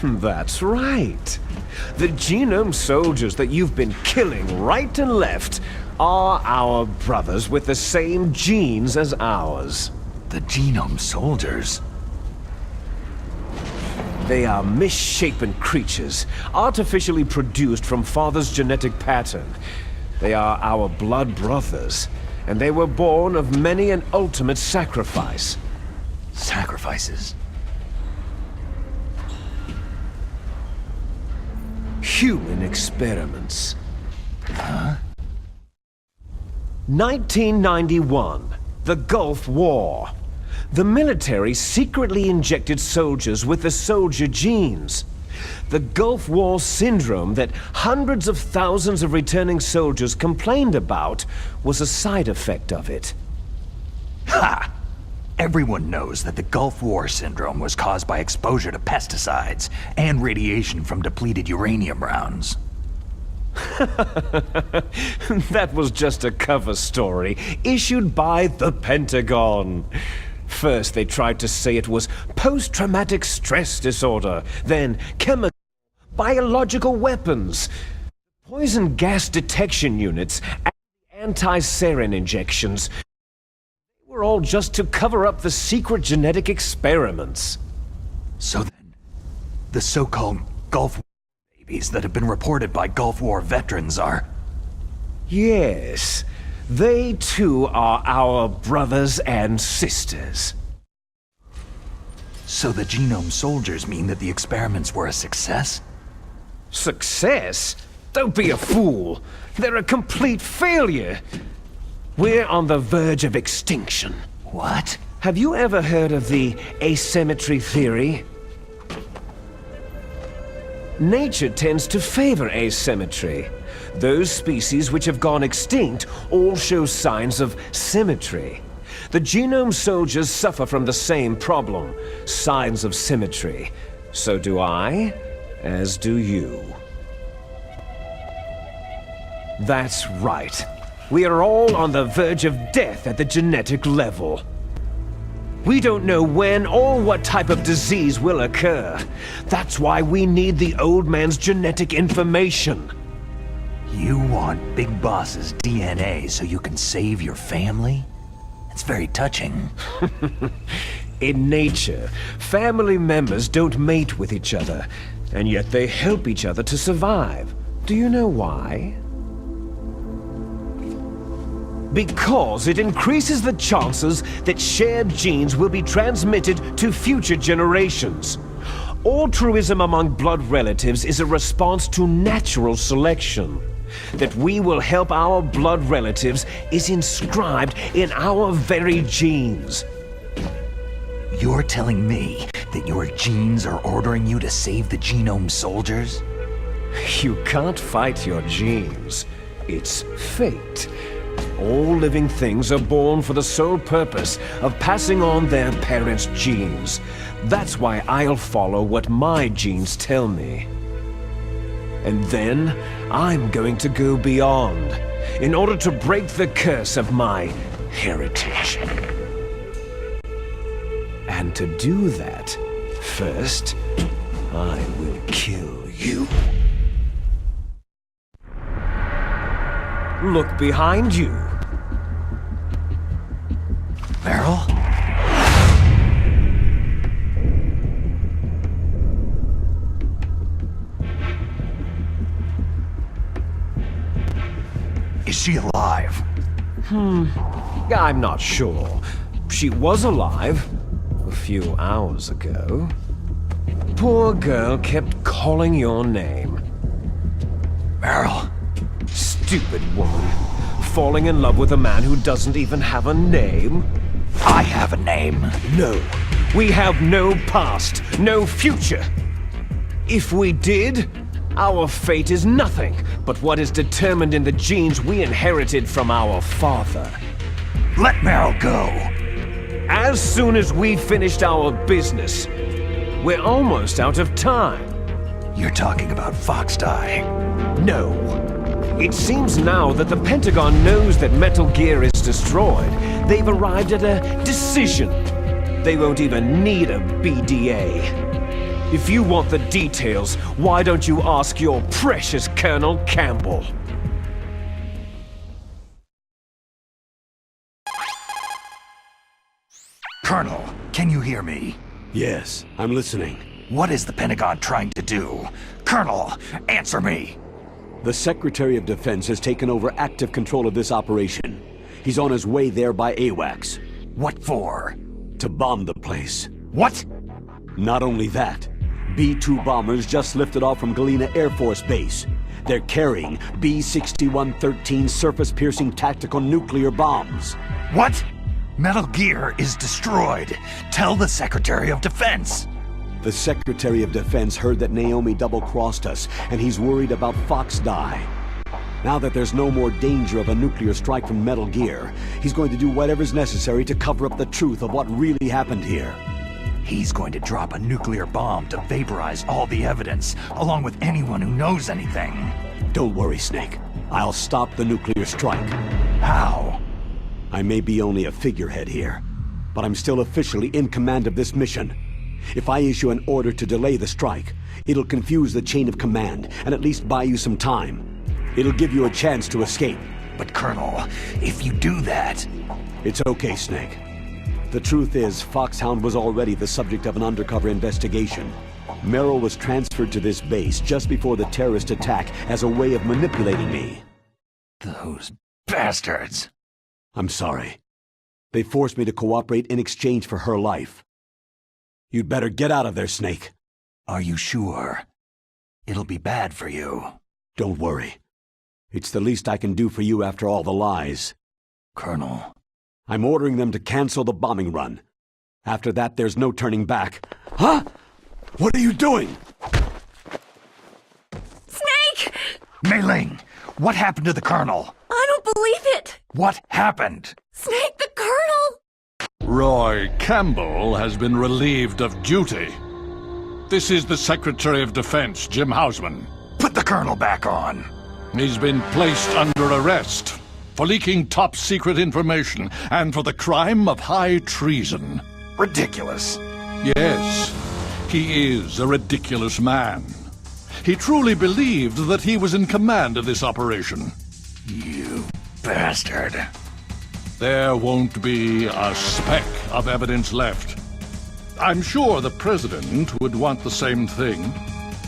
That's right. The genome soldiers that you've been killing right and left are our brothers with the same genes as ours. The genome soldiers? They are misshapen creatures, artificially produced from Father's genetic pattern. They are our blood brothers, and they were born of many an ultimate sacrifice. Sacrifices? Human experiments. Huh? 1991, the Gulf War. The military secretly injected soldiers with the soldier genes. The Gulf War syndrome that hundreds of thousands of returning soldiers complained about was a side effect of it. Ha! Everyone knows that the Gulf War syndrome was caused by exposure to pesticides and radiation from depleted uranium rounds. That was just a cover story issued by the Pentagon. First, they tried to say it was post-traumatic stress disorder, then chemical, biological weapons, poison gas detection units, and anti-sarin injections. They were all just to cover up the secret genetic experiments. So then, the so-called Gulf War babies that have been reported by Gulf War veterans are... Yes. They too are our brothers and sisters. So the genome soldiers mean that the experiments were a success? Success? Don't be a fool. They're a complete failure. We're on the verge of extinction. What? Have you ever heard of the asymmetry theory? Nature tends to favor asymmetry. Those species which have gone extinct all show signs of symmetry. The genome soldiers suffer from the same problem, signs of symmetry. So do I, as do you. That's right. We are all on the verge of death at the genetic level. We don't know when or what type of disease will occur. That's why we need the old man's genetic information. You want Big Boss's DNA so you can save your family? It's very touching. In nature, family members don't mate with each other, and yet they help each other to survive. Do you know why? Because it increases the chances that shared genes will be transmitted to future generations. Altruism among blood relatives is a response to natural selection. That we will help our blood relatives is inscribed in our very genes. You're telling me that your genes are ordering you to save the genome soldiers? You can't fight your genes. It's fate. All living things are born for the sole purpose of passing on their parents' genes. That's why I'll follow what my genes tell me. And then, I'm going to go beyond, in order to break the curse of my heritage. And to do that, first, I will kill you. Look behind you. Meryl? Is she alive? I'm not sure. She was alive a few hours ago. Poor girl kept calling your name. Meryl? Stupid woman. Falling in love with a man who doesn't even have a name? I have a name. No. We have no past, no future. If we did, our fate is nothing but what is determined in the genes we inherited from our father. Let Meryl go. As soon as we finished our business, we're almost out of time. You're talking about Foxdie. No. It seems now that the Pentagon knows that Metal Gear is destroyed. They've arrived at a decision. They won't even need a BDA. If you want the details, why don't you ask your precious Colonel Campbell? Colonel, can you hear me? Yes, I'm listening. What is the Pentagon trying to do? Colonel, answer me! The Secretary of Defense has taken over active control of this operation. He's on his way there by AWACS. What for? To bomb the place. What? Not only that, B-2 bombers just lifted off from Galena Air Force Base. They're carrying B-6113 surface-piercing tactical nuclear bombs. What? Metal Gear is destroyed. Tell the Secretary of Defense. The Secretary of Defense heard that Naomi double-crossed us, and he's worried about Fox Die. Now that there's no more danger of a nuclear strike from Metal Gear, he's going to do whatever's necessary to cover up the truth of what really happened here. He's going to drop a nuclear bomb to vaporize all the evidence, along with anyone who knows anything. Don't worry, Snake. I'll stop the nuclear strike. How? I may be only a figurehead here, but I'm still officially in command of this mission. If I issue an order to delay the strike, it'll confuse the chain of command and at least buy you some time. It'll give you a chance to escape. But Colonel, if you do that... It's okay, Snake. The truth is, Foxhound was already the subject of an undercover investigation. Merrill was transferred to this base just before the terrorist attack as a way of manipulating me. Those bastards! I'm sorry. They forced me to cooperate in exchange for her life. You'd better get out of there, Snake. Are you sure? It'll be bad for you. Don't worry. It's the least I can do for you after all the lies. Colonel. I'm ordering them to cancel the bombing run. After that, there's no turning back. Huh? What are you doing? Snake! Mei Ling, what happened to the Colonel? I don't believe it! What happened? Snake, the Colonel! Roy Campbell has been relieved of duty. This is the Secretary of Defense, Jim Hausman. Put the Colonel back on. He's been placed under arrest for leaking top-secret information and for the crime of high treason. Ridiculous. Yes, he is a ridiculous man. He truly believed that he was in command of this operation. You bastard. There won't be a speck of evidence left. I'm sure the President would want the same thing.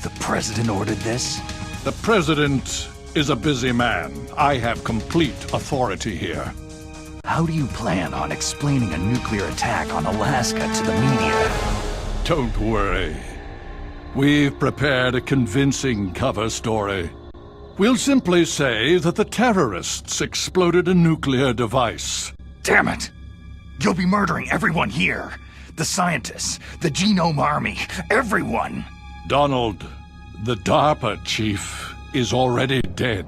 The President ordered this? The President is a busy man. I have complete authority here. How do you plan on explaining a nuclear attack on Alaska to the media? Don't worry. We've prepared a convincing cover story. We'll simply say that the terrorists exploded a nuclear device. Damn it! You'll be murdering everyone here. The scientists, the Genome Army, everyone! Donald, the DARPA chief, is already dead.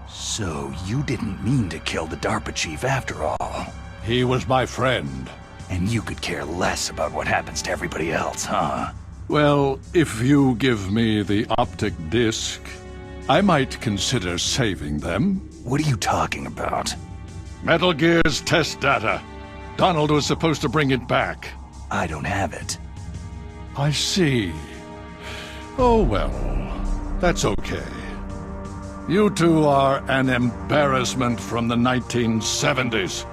So you didn't mean to kill the DARPA chief after all. He was my friend. And you could care less about what happens to everybody else, huh? Well, if you give me the optic disc, I might consider saving them. What are you talking about? Metal Gear's test data. Donald was supposed to bring it back. I don't have it. I see. Oh well, that's okay. You two are an embarrassment from the 1970s.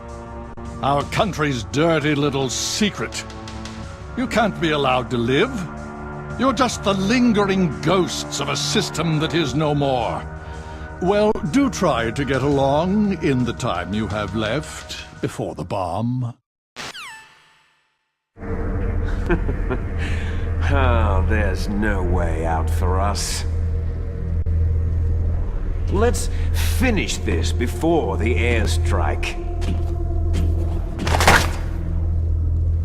Our country's dirty little secret. You can't be allowed to live. You're just the lingering ghosts of a system that is no more. Well, do try to get along in the time you have left before the bomb. Oh, there's no way out for us. Let's finish this before the airstrike.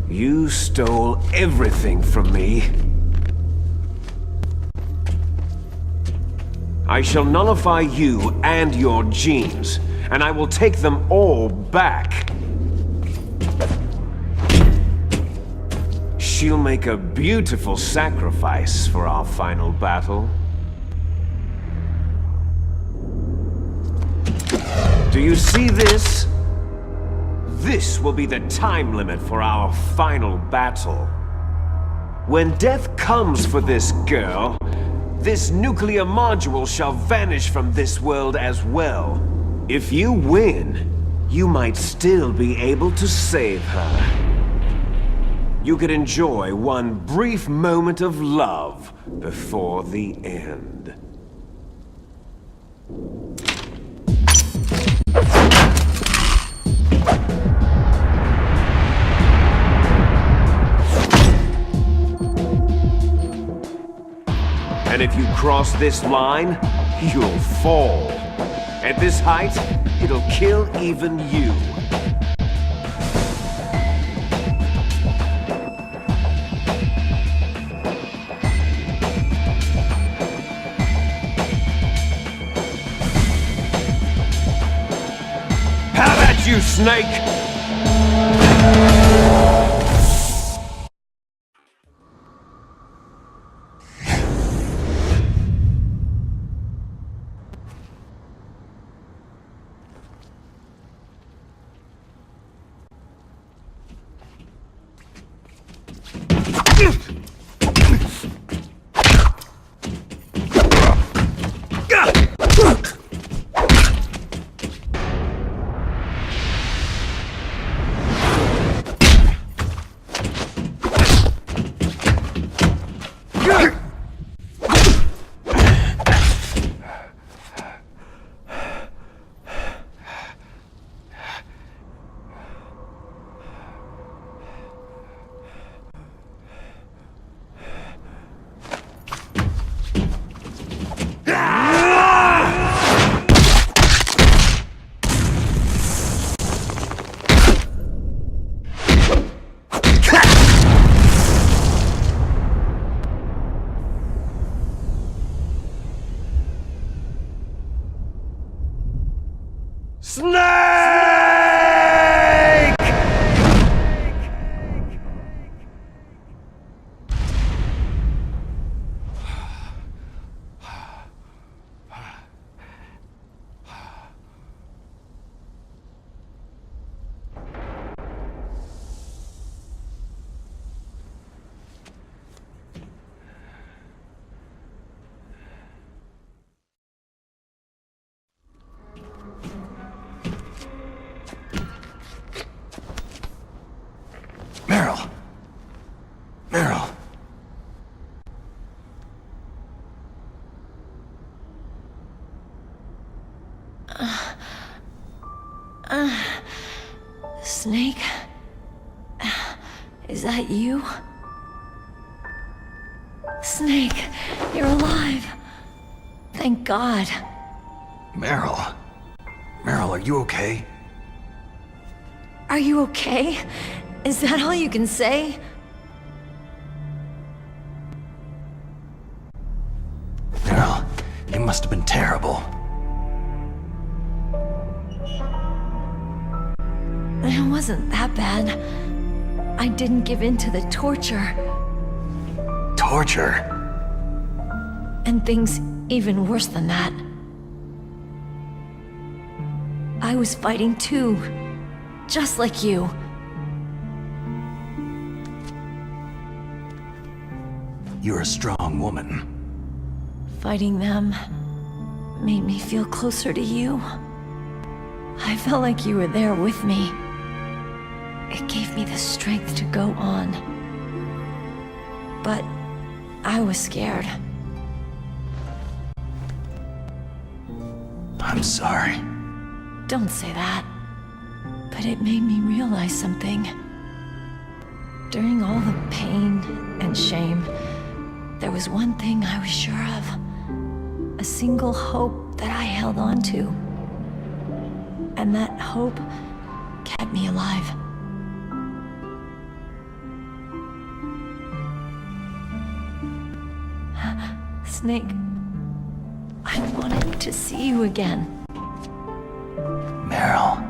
You stole everything from me. I shall nullify you and your genes, and I will take them all back. She'll make a beautiful sacrifice for our final battle. Do you see this? This will be the time limit for our final battle. When death comes for this girl, this nuclear module shall vanish from this world as well. If you win, you might still be able to save her. You could enjoy one brief moment of love before the end. And if you cross this line, you'll fall. At this height, it'll kill even you. How about you, Snake? Snake? Is that you? Snake, you're alive. Thank God. Meryl. Meryl, are you okay? Are you okay? Is that all you can say? Meryl, it must have been terrible. It wasn't that bad. I didn't give in to the torture. Torture? And things even worse than that. I was fighting too. Just like you. You're a strong woman. Fighting them made me feel closer to you. I felt like you were there with me. It gave me the strength to go on. But I was scared. I'm sorry. Don't say that. But it made me realize something. During all the pain and shame, there was one thing I was sure of. A single hope that I held on to. And that hope kept me alive. Snake, I wanted to see you again. Meryl.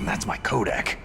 That's my codec.